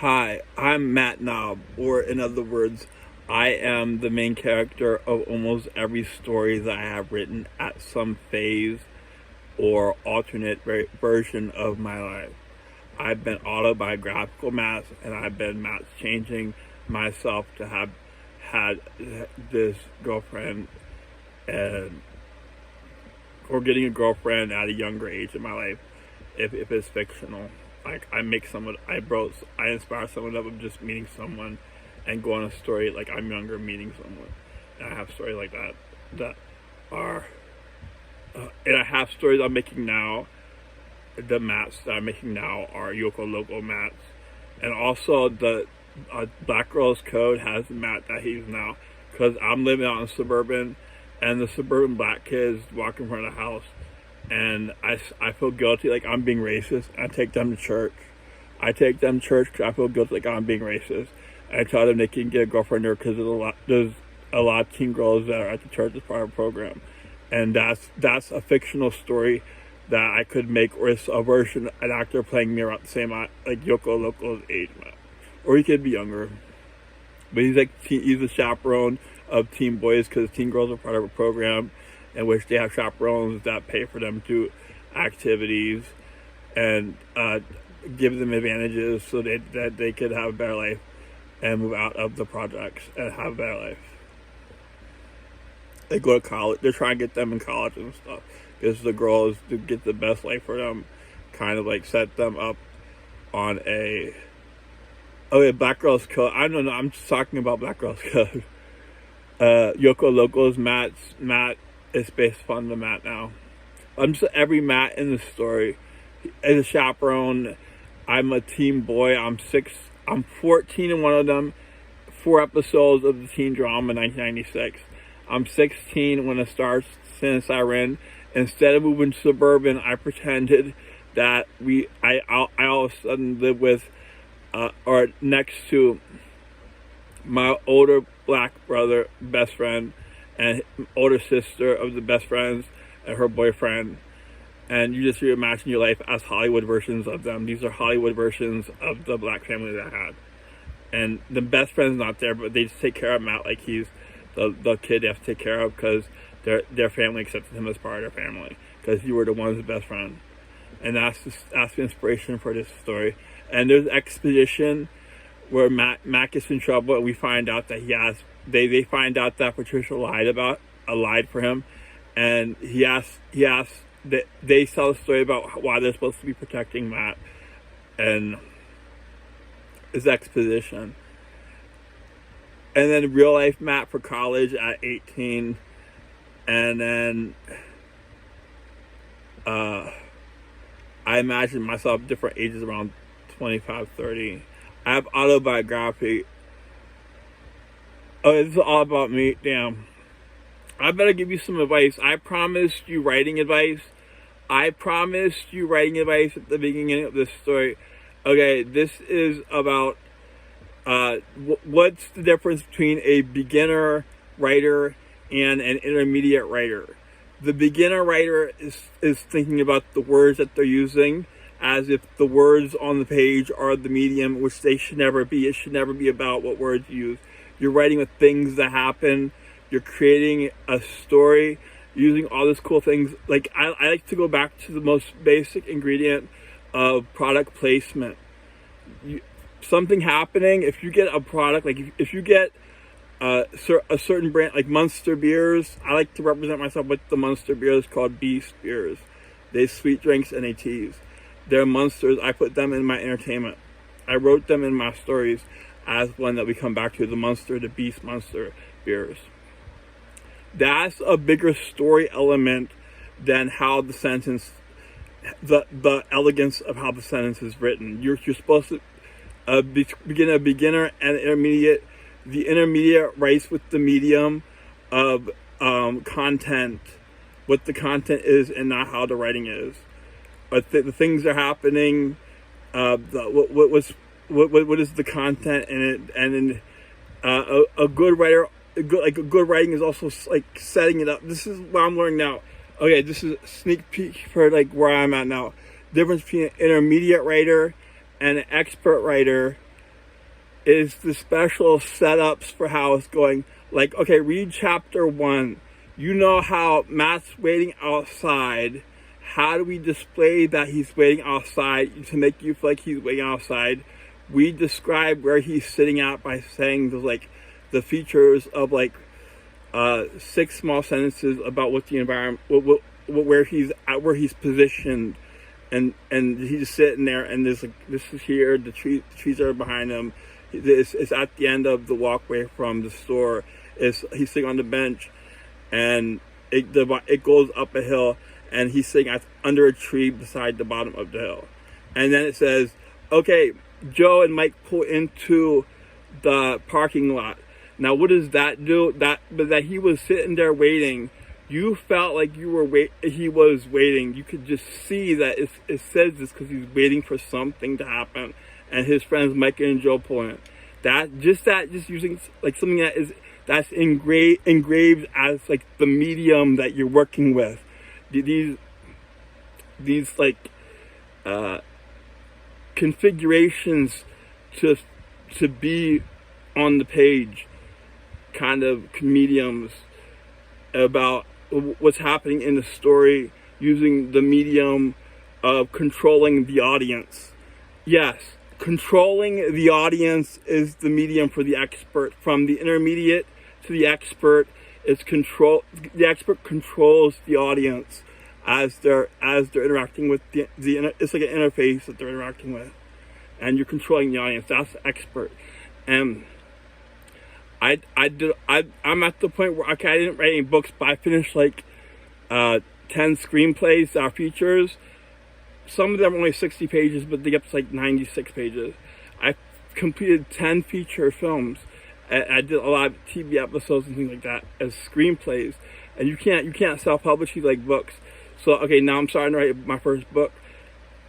Hi, I'm Matt Knob, or in other words, I am the main character of almost every story that I have written at some phase or alternate version of my life. I've been autobiographical Matt, and I've been Matt changing myself to have had this girlfriend and or getting a girlfriend at a younger age in my life if it's fictional. Like I inspire someone up of just meeting someone and go on a story like I'm younger meeting someone. And I have stories like that are, and I have stories I'm making now. The mats that I'm making now are Yoko Loco mats, and also the Black Girls Code has the mat that he's now because I'm living out in suburban, and the suburban black kids walk in front of the house and I feel guilty like I'm being racist. I take them to church. I take them to church because I feel guilty like I'm being racist. I tell them they can get a girlfriend there because there's a lot of teen girls that are at the church as part of the program. And that's a fictional story that I could make, or it's a version, an actor playing me around the same, like Yoko Loco's age. Or he could be younger. But he's a chaperone of teen boys because teen girls are part of a program in which they have chaperones that pay for them to activities and give them advantages so that they could have a better life and move out of the projects and have a better life. They go to college. They're trying to get them in college and stuff because the girls to get the best life for them, kind of like set them up on a Black Girls Code. I don't know. I'm just talking about Black Girls Code. Yoko Loco's Matt is based on the Matt now. I'm just every Matt in the story. As a chaperone, I'm a teen boy. I'm 14 in one of them. 4 episodes of the teen drama in 1996. I'm 16 when it starts Sin Siren. Instead of moving to suburban, I pretended that I all of a sudden live with or next to my older black brother, best friend, and older sister of the best friends and her boyfriend. And you just reimagine your life as Hollywood versions of them. These are Hollywood versions of the black family that I had. And the best friend's not there, but they just take care of Matt like he's the kid they have to take care of because their family accepted him as part of their family because you were the one's best friend. And that's the inspiration for this story. And there's exposition where Matt gets in trouble and we find out that they find out that Patricia lied for him, and he asks that they tell a story about why they're supposed to be protecting Matt, and his exposition. And then real life Matt for college at 18, and then I imagine myself different ages around 25, 30. I have autobiography. Oh, this is all about me. Damn. I better give you some advice. I promised you writing advice. I promised you writing advice at the beginning of this story. Okay, this is about what's the difference between a beginner writer and an intermediate writer. The beginner writer is thinking about the words that they're using as if the words on the page are the medium, which they should never be. It should never be about what words you use. You're writing with things that happen. You're creating a story using all these cool things. Like I like to go back to the most basic ingredient of product placement. Something happening, if you get a product, like if you get a certain brand, like Munster beers, I like to represent myself with the Munster beers called Beast beers. They sweet drinks and they teas. They're Munsters. I put them in my entertainment. I wrote them in my stories as one that we come back to, the Munster, the Beast Munster beers. That's a bigger story element than how the sentence, the elegance of how the sentence is written. You're supposed to begin a beginner and intermediate. The intermediate writes with the medium of content, what the content is and not how the writing is. But the things are happening. What is the content in it? And then a good writer, a good writing is also like setting it up. This is what I'm learning now. Okay, this is a sneak peek for like where I'm at now. Difference between an intermediate writer and an expert writer is the special setups for how it's going. Like, okay, read chapter 1. You know how Matt's waiting outside. How do we display that he's waiting outside to make you feel like he's waiting outside? We describe where he's sitting at by saying the features of 6 small sentences about what the environment, where he's at, where he's positioned, and he's sitting there, and this is here. The trees are behind him. It's at the end of the walkway from the store. He's sitting on the bench, and it goes up a hill, and he's sitting under a tree beside the bottom of the hill. And then it says, okay, Joe and Mike pull into the parking lot. Now, what does that do? That he was sitting there waiting. You felt like he was waiting. You could just see that it says this because he's waiting for something to happen. And his friends Mike and Joe pull in. Just using something that's engraved as the medium that you're working with. These configurations to be on the page, kind of mediums about what's happening in the story, using the medium of controlling the audience. Yes, controlling the audience is the medium for the expert. From the intermediate to the expert, the expert controls the audience as they're interacting with it's like an interface that they're interacting with, and you're controlling the audience. That's the expert. And I'm at the point where I didn't write any books, but I finished 10 screenplays that are features. Some of them are only 60 pages, but they get to 96 pages. I completed 10 feature films. I did a lot of TV episodes and things like that as screenplays. And you can't self-publish these books. So okay, now I'm starting to write my first book.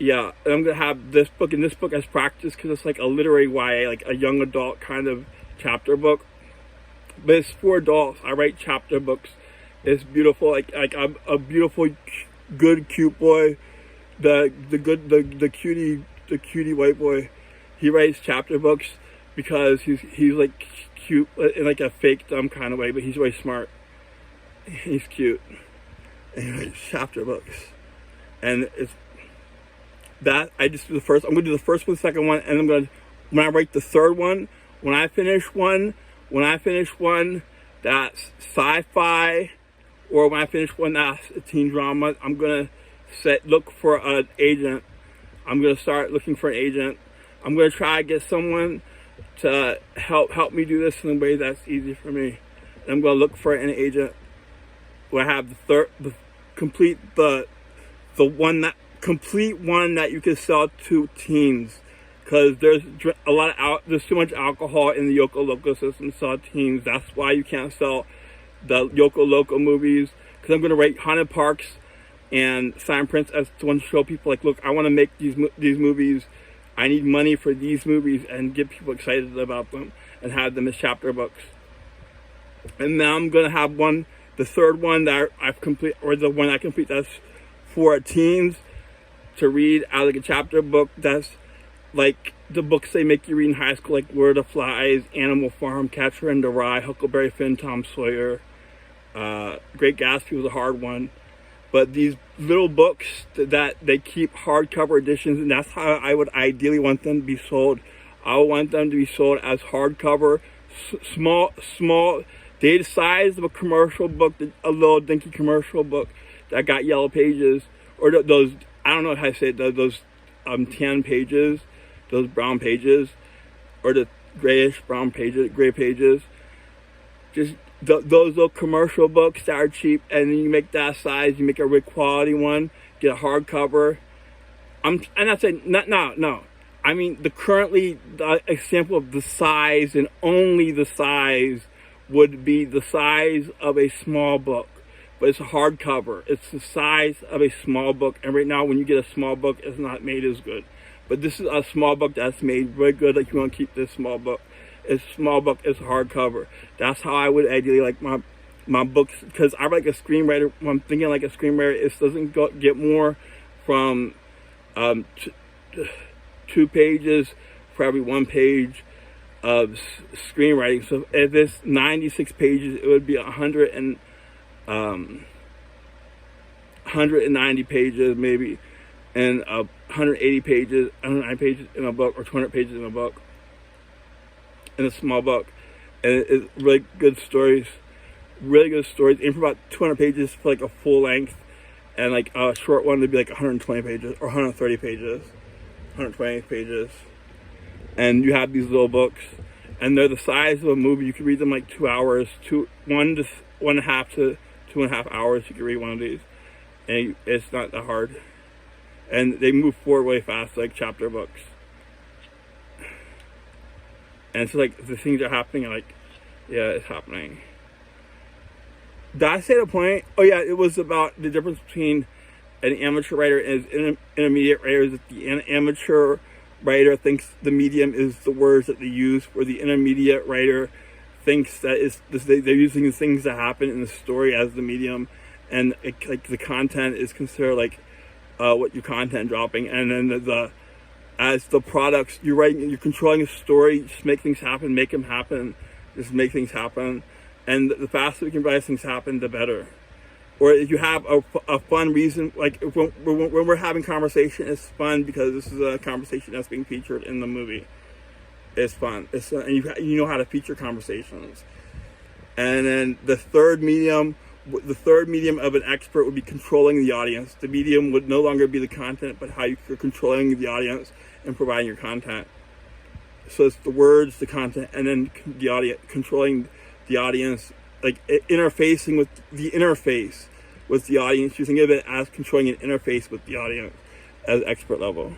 Yeah, and I'm gonna have this book and this book as practice because it's a literary YA, a young adult kind of chapter book. But it's for adults. I write chapter books. It's beautiful. I'm a beautiful, good, cute boy. The cutie white boy. He writes chapter books because he's cute in a fake dumb kind of way, but he's really smart. He's cute. And he writes chapter books. And it's that I just do the first. I'm gonna do the first one, the second one, and when I write the third one, when I finish one, that's sci-fi, or when I finish one that's a teen drama, I'm gonna look for an agent. I'm gonna start looking for an agent. I'm gonna try to get someone to help me do this in a way that's easy for me. And I'm gonna look for an agent where I have the complete one that you can sell to teens. Because there's too much alcohol in the Yoko Loco system to sell teens. That's why you can't sell the Yoko Loco movies. Because I'm going to rate Haunted Parks and Silent Prince as to want to show people look, I want to make these movies. I need money for these movies and get people excited about them and have them as chapter books. And now I'm going to have the third one that I've complete, or the one I complete that's for teens to read as a chapter book. That's the books they make you read in high school, like Lord of the Flies, Animal Farm, Catcher in the Rye, Huckleberry Finn, Tom Sawyer. Great Gatsby was a hard one. But these little books that they keep hardcover editions, and that's how I would ideally want them to be sold. I would want them to be sold as hardcover, small, the size of a commercial book, a little dinky commercial book that got yellow pages, or those, I don't know how to say it, those tan pages, those brown pages, or the grayish brown pages, gray pages. Just those little commercial books that are cheap, and then you make that size, you make a really quality one, get a hardcover. I'm not saying, no. I mean, the example of the size, and only the size, would be the size of a small book. But it's a hardcover. It's the size of a small book. And right now, when you get a small book, it's not made as good. But this is a small book that's made very good. You want to keep this small book. It's a small book. It's a hardcover. That's how I would ideally like my books. Because I'm like a screenwriter. When I'm thinking like a screenwriter, it doesn't get more from 2 pages for every 1 page. of screenwriting. So if it's 96 pages, it would be 190 pages maybe, and 180 pages, 109 pages in a book, or 200 pages in a book, in a small book. And it's really good stories, aim for about 200 pages for like a full length, and like a short one would be like 120 pages or 130 pages, 120 pages. And you have these little books, and they're the size of a movie. You can read them like 2 hours, 1.5 to 2.5 hours. You can read one of these, and it's not that hard. And they move forward really fast, like chapter books. And so like the things are happening, like, yeah, it's happening. Did I say the point? Oh yeah, it was about the difference between an amateur writer and an intermediate writer. Is that the amateur writer thinks the medium is the words that they use, where the intermediate writer thinks that they're using the things that happen in the story as the medium, and like the content is considered like what your content dropping, and then as the products you're controlling a story. Just make things happen, make them happen, just make things happen, and the faster we can write things happen, the better. Or if you have a fun reason, like when we're having conversation, it's fun because this is a conversation that's being featured in the movie. It's fun. And you know how to feature conversations. And then the third medium of an expert would be controlling the audience. The medium would no longer be the content, but how you're controlling the audience and providing your content. So it's the words, the content, and then the audience, controlling the audience, like interfacing with the interface with the audience. You think of it as controlling an interface with the audience as expert level.